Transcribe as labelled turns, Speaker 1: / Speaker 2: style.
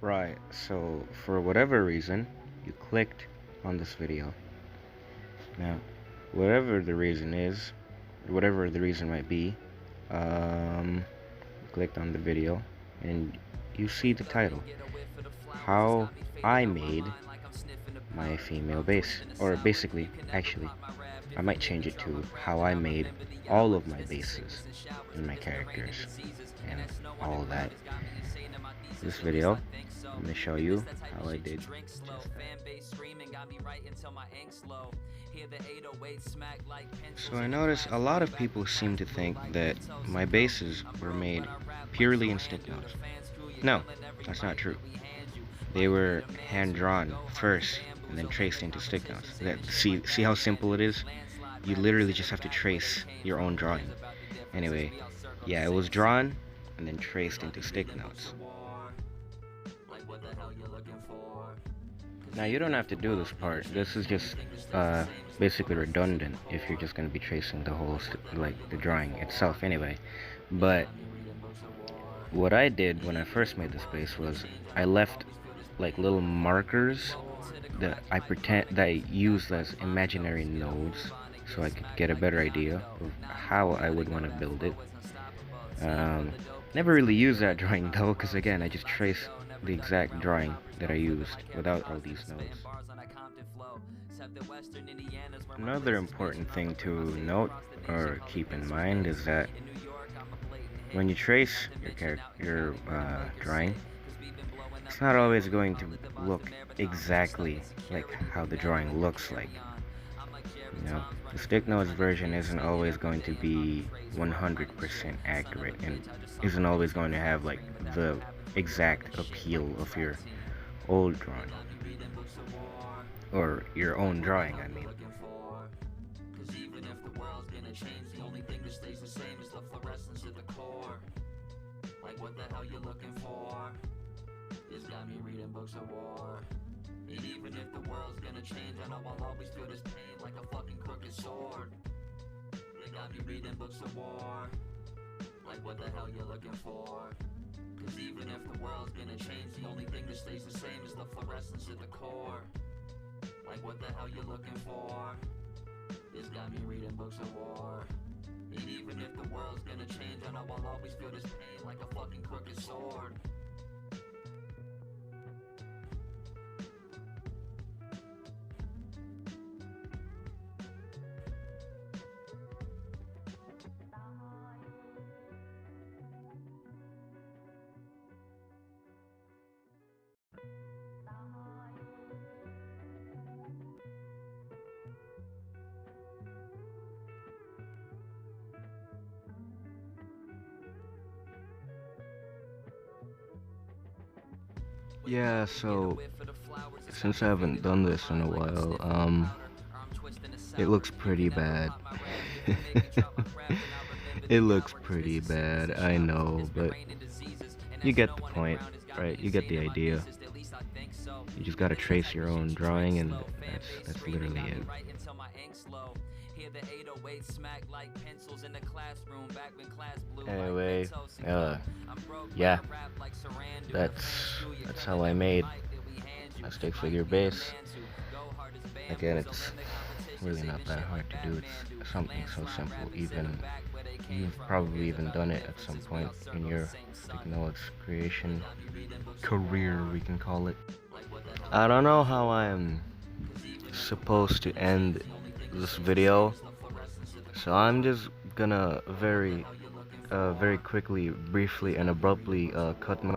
Speaker 1: Right, so for whatever reason, you clicked on this video. Now, whatever the reason is, whatever the reason might be, you clicked on the video and you see the title, How I Made My Female Base. Or basically, actually, I might change it to How I Made All of My Bases and my characters and all of that. This video, I'm gonna show you how I did just that. So I noticed a lot of people seem to think that my bases were made purely in stick notes. No, that's not true. They were hand drawn first and then traced into stick notes. See how simple it is? You literally just have to trace your own drawing. Anyway, yeah, it was drawn and then traced into stick notes. Now you don't have to do this part. This is just basically redundant if you're just going to be tracing the whole like the drawing itself anyway. But what I did when I first made this base was I left like little markers that I used as imaginary nodes so I could get a better idea of how I would want to build it. Never really used that drawing though, because again I just traced the exact drawing that I used without all these nodes. Another important thing to note or keep in mind is that when you trace your drawing, it's not always going to look exactly like how the drawing looks like. You know, the stick notes version isn't always going to be 100% accurate and isn't always going to have like the exact appeal of your old drawing or your own drawing, I mean. What the hell you looking for? It's got me reading books of war. And even if the world's gonna change, I know I'll always feel this pain like a fucking crooked sword. They got me reading books of war. Like what the hell you looking for? Cause even if the world's gonna change, the only thing that stays the same is the fluorescence at the core. Like what the hell you looking for? It's got me reading books of war. And even if the world's gonna change, I know I'll always feel this pain like a fucking crooked sword. Yeah, so since I haven't done this in a while, it looks pretty bad. It looks pretty bad, I know, but you get the point, right? You get the idea. You just gotta trace your own drawing, and that's literally it. Anyway, yeah, that's how I made a stick figure base. Again, it's really not that hard to do. It's something so simple. Even you've probably even done it at some point in your stick notes creation career, we can call it. I don't know how I'm supposed to end this video, so I'm just gonna very quickly, briefly, and abruptly cut my